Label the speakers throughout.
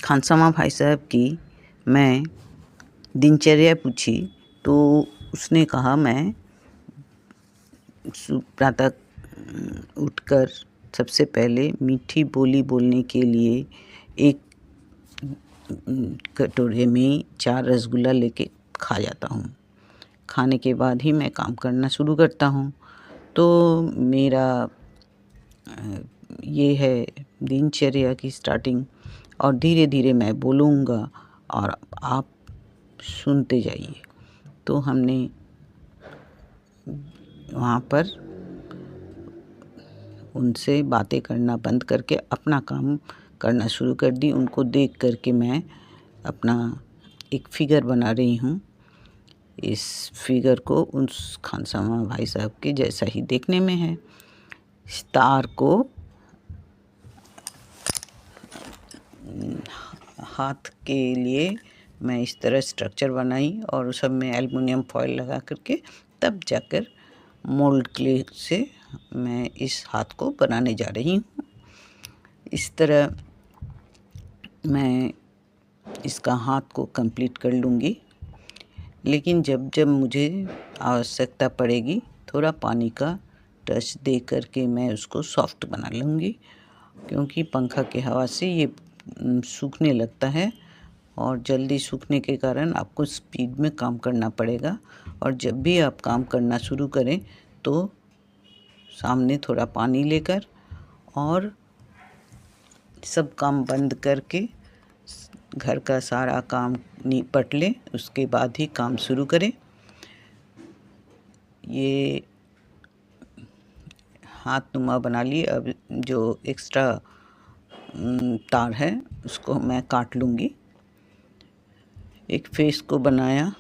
Speaker 1: खानसामा भाई साहब की मैं दिनचर्या पूछी तो उसने कहा मैं प्रातः उठकर सबसे पहले मीठी बोली बोलने के लिए एक कटोरे में 4 रसगुल्ला लेके खा जाता हूँ। खाने के बाद ही मैं काम करना शुरू करता हूँ। तो मेरा ये है दिनचर्या की स्टार्टिंग और धीरे-धीरे मैं बोलूँगा और आप सुनते जाइए। तो हमने वहाँ पर उनसे बातें करना बंद करके अपना काम करना शुरू कर दी। उनको देख कर के मैं अपना एक फ़िगर बना रही हूँ। इस फ़िगर को उस खानसामा भाई साहब के जैसा ही देखने में है। स्टार को हाथ के लिए मैं इस तरह स्ट्रक्चर बनाई और सब में एल्युमिनियम फॉयल लगा करके तब जाकर मोल्ड क्ले से मैं इस हाथ को बनाने जा रही हूँ। इस तरह मैं इसका हाथ को कंप्लीट कर लूँगी, लेकिन जब जब मुझे आवश्यकता पड़ेगी थोड़ा पानी का टच दे करके मैं उसको सॉफ्ट बना लूँगी, क्योंकि पंखा की हवा से ये सूखने लगता है और जल्दी सूखने के कारण आपको स्पीड में काम करना पड़ेगा। और जब भी आप काम करना शुरू करें तो सामने थोड़ा पानी लेकर और सब काम बंद करके घर का सारा काम निपट लें, उसके बाद ही काम शुरू करें। ये हाथनुमा बना लिए। अब जो एक्स्ट्रा तार है उसको मैं काट लूँगी। एक फेस को बनाया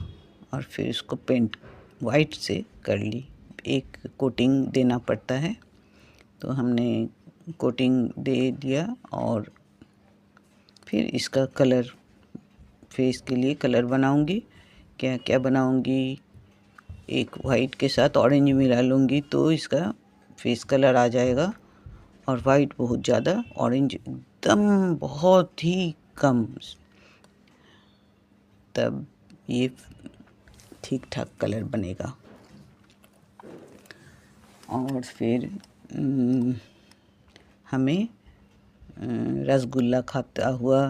Speaker 1: और फिर इसको पेंट वाइट से कर ली। एक कोटिंग देना पड़ता है, तो हमने कोटिंग दे दिया और फिर इसका कलर, फेस के लिए कलर बनाऊंगी। क्या क्या बनाऊंगी, एक वाइट के साथ ऑरेंज मिला लूँगी तो इसका फेस कलर आ जाएगा। और वाइट बहुत ज़्यादा, ऑरेंज एकदम बहुत ही कम, तब ये ठीक ठाक कलर बनेगा। और फिर हमें रसगुल्ला खाता हुआ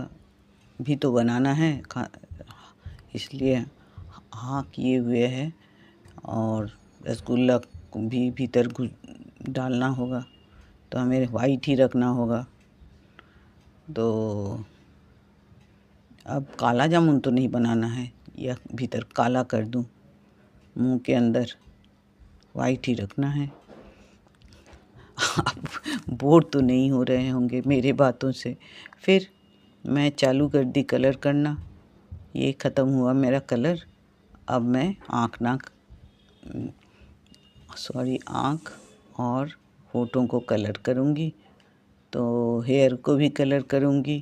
Speaker 1: भी तो बनाना है, इसलिए हाँ किए हुए है और रसगुल्ला को भी भीतर डालना होगा, तो हमें वाइट ही रखना होगा। तो अब काला जामुन तो नहीं बनाना है, या भीतर काला कर दूं, मुंह के अंदर वाइट ही रखना है। आप बोर तो नहीं हो रहे होंगे मेरे बातों से। फिर मैं चालू कर दी कलर करना। ये ख़त्म हुआ मेरा कलर। अब मैं आँख और होठों को कलर करूँगी, तो हेयर को भी कलर करूँगी।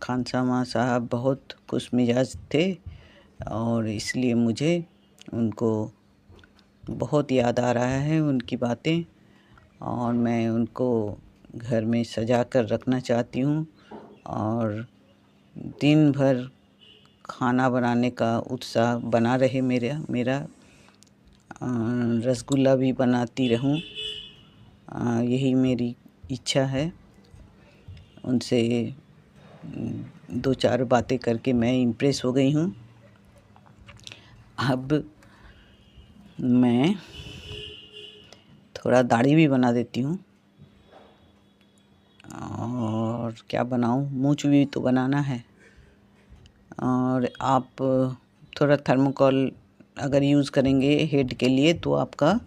Speaker 1: खानसामा साहब बहुत खुश मिजाज थे और इसलिए मुझे उनको बहुत याद आ रहा है, उनकी बातें, और मैं उनको घर में सजा कर रखना चाहती हूँ। और दिन भर खाना बनाने का उत्साह बना रहे मेरा रसगुल्ला भी बनाती रहूं, यही मेरी इच्छा है। उनसे 2-4 बातें करके मैं इम्प्रेस हो गई हूँ। अब मैं थोड़ा दाढ़ी भी बना देती हूँ। और क्या बनाऊँ, मूंछ भी तो बनाना है। और आप थोड़ा थर्मोकोल अगर यूज़ करेंगे हेड के लिए तो आपका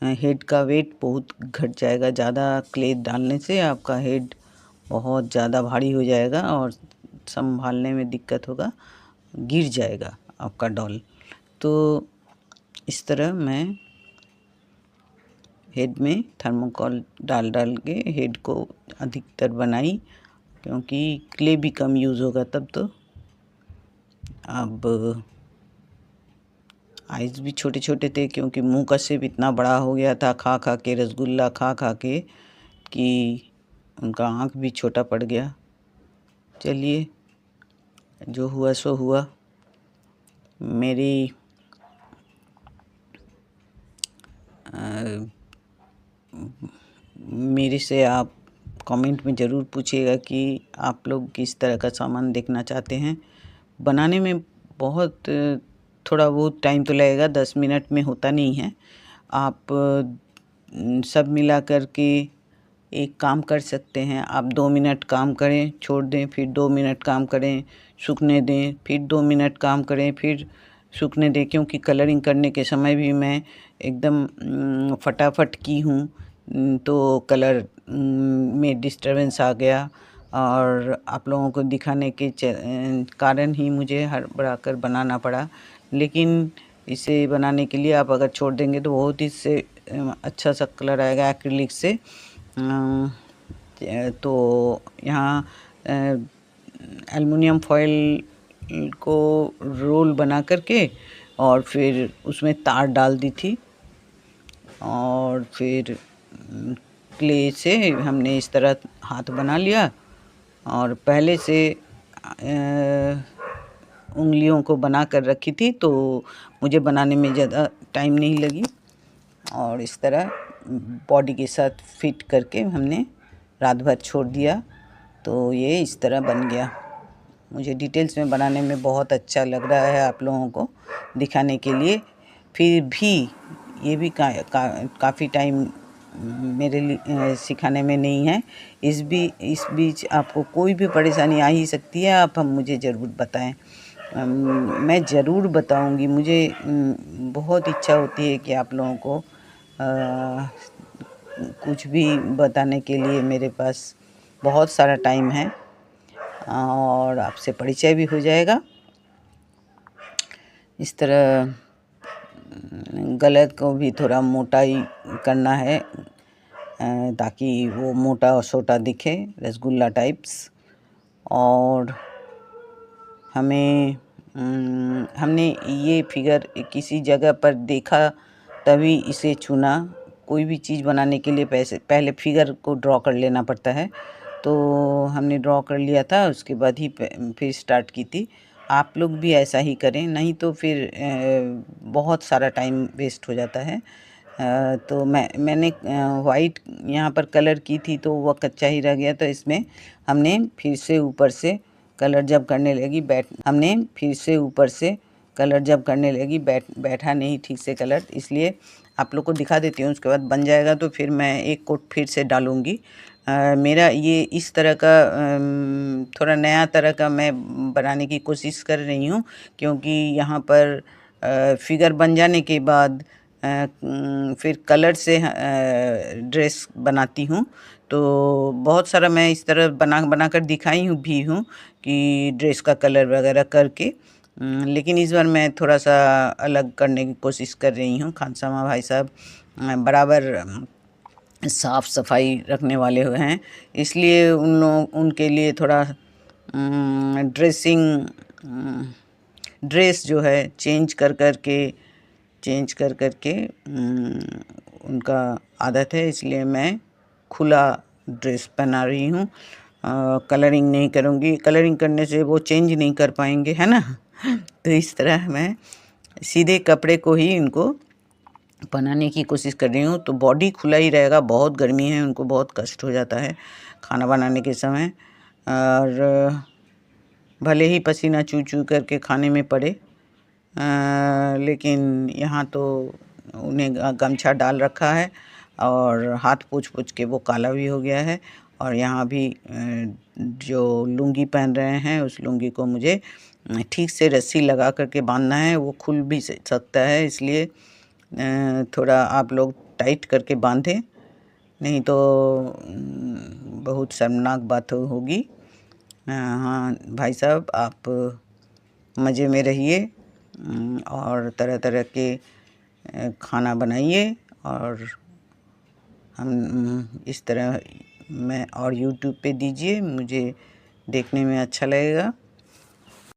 Speaker 1: हेड का वेट बहुत घट जाएगा। ज़्यादा क्ले डालने से आपका हेड बहुत ज़्यादा भारी हो जाएगा और संभालने में दिक्कत होगा, गिर जाएगा आपका डॉल। तो इस तरह मैं हेड में थर्मोकोल डाल के हेड को अधिकतर बनाई, क्योंकि क्ले भी कम यूज़ होगा तब तो। अब आइज़ भी छोटे छोटे थे, क्योंकि मुंह का शेप इतना बड़ा हो गया था खा खा के, रसगुल्ला खा खा के, कि उनका आँख भी छोटा पड़ गया। चलिए, जो हुआ सो हुआ। मेरे से आप कमेंट में ज़रूर पूछिएगा कि आप लोग किस तरह का सामान देखना चाहते हैं। बनाने में बहुत थोड़ा बहुत टाइम तो लगेगा, 10 मिनट में होता नहीं है। आप सब मिला कर के एक काम कर सकते हैं। आप 2 मिनट काम करें, छोड़ दें, फिर 2 मिनट काम करें, सूखने दें, फिर 2 मिनट काम करें, फिर सूखने दें। क्योंकि कलरिंग करने के समय भी मैं एकदम फटाफट की हूँ, तो कलर में डिस्टरबेंस आ गया और आप लोगों को दिखाने के कारण ही मुझे हड़बड़ा कर बनाना पड़ा। लेकिन इसे बनाने के लिए आप अगर छोड़ देंगे तो बहुत ही इससे अच्छा सा कलर आएगा एक्रिलिक से। तो यहाँ एल्युमिनियम फॉयल को रोल बना करके और फिर उसमें तार डाल दी थी और फिर क्ले से हमने इस तरह हाथ बना लिया और पहले से उंगलियों को बना कर रखी थी, तो मुझे बनाने में ज़्यादा टाइम नहीं लगी और इस तरह बॉडी के साथ फिट करके हमने रात भर छोड़ दिया, तो ये इस तरह बन गया। मुझे डिटेल्स में बनाने में बहुत अच्छा लग रहा है आप लोगों को दिखाने के लिए। फिर भी ये भी काफ़ी टाइम मेरे लिए सिखाने में नहीं है। इस बीच आपको कोई भी परेशानी आ ही सकती है, आप हम मुझे ज़रूर बताएं। मैं ज़रूर बताऊंगी। मुझे बहुत इच्छा होती है कि आप लोगों को कुछ भी बताने के लिए मेरे पास बहुत सारा टाइम है और आपसे परिचय भी हो जाएगा। इस तरह गले को भी थोड़ा मोटाई करना है ताकि वो मोटा और छोटा दिखे, रसगुल्ला टाइप्स। और हमने ये फिगर किसी जगह पर देखा तभी इसे चुना। कोई भी चीज़ बनाने के लिए पहले फिगर को ड्रॉ कर लेना पड़ता है, तो हमने ड्रॉ कर लिया था, उसके बाद ही फिर स्टार्ट की थी। आप लोग भी ऐसा ही करें, नहीं तो फिर बहुत सारा टाइम वेस्ट हो जाता है। तो मैंने वाइट यहाँ पर कलर की थी तो वह कच्चा ही रह गया, तो इसमें हमने फिर से ऊपर से कलर जब करने लगी बैठा नहीं ठीक से कलर, इसलिए आप लोग को दिखा देती हूँ। उसके बाद बन जाएगा तो फिर मैं एक कोट फिर से डालूँगी। मेरा ये इस तरह का थोड़ा नया तरह का मैं बनाने की कोशिश कर रही हूँ, क्योंकि यहाँ पर फिगर बन जाने के बाद फिर कलर से ड्रेस बनाती हूँ। तो बहुत सारा मैं इस तरह बना कर दिखाई हूँ कि ड्रेस का कलर वगैरह करके, लेकिन इस बार मैं थोड़ा सा अलग करने की कोशिश कर रही हूँ। खानसामा भाई साहब बराबर साफ़ सफाई रखने वाले हुए हैं, इसलिए उनके लिए थोड़ा ड्रेस जो है चेंज कर कर के उनका आदत है, इसलिए मैं खुला ड्रेस पहना रही हूँ। कलरिंग नहीं करूँगी, कलरिंग करने से वो चेंज नहीं कर पाएंगे, है ना। तो इस तरह मैं सीधे कपड़े को ही इनको बनाने की कोशिश कर रही हूँ। तो बॉडी खुला ही रहेगा, बहुत गर्मी है, उनको बहुत कष्ट हो जाता है खाना बनाने के समय, और भले ही पसीना चू चू करके खाने में पड़े, लेकिन यहाँ तो उन्हें गमछा डाल रखा है और हाथ पोंछ के वो काला भी हो गया है। और यहाँ भी जो लुंगी पहन रहे हैं उस लुंगी को मुझे ठीक से रस्सी लगा करके बांधना है, वो खुल भी सकता है, इसलिए थोड़ा आप लोग टाइट करके बांधें, नहीं तो बहुत शर्मनाक बात होगी। हाँ भाई साहब, आप मज़े में रहिए और तरह तरह के खाना बनाइए, और हम इस तरह मैं और यूट्यूब पे दीजिए, मुझे देखने में अच्छा लगेगा।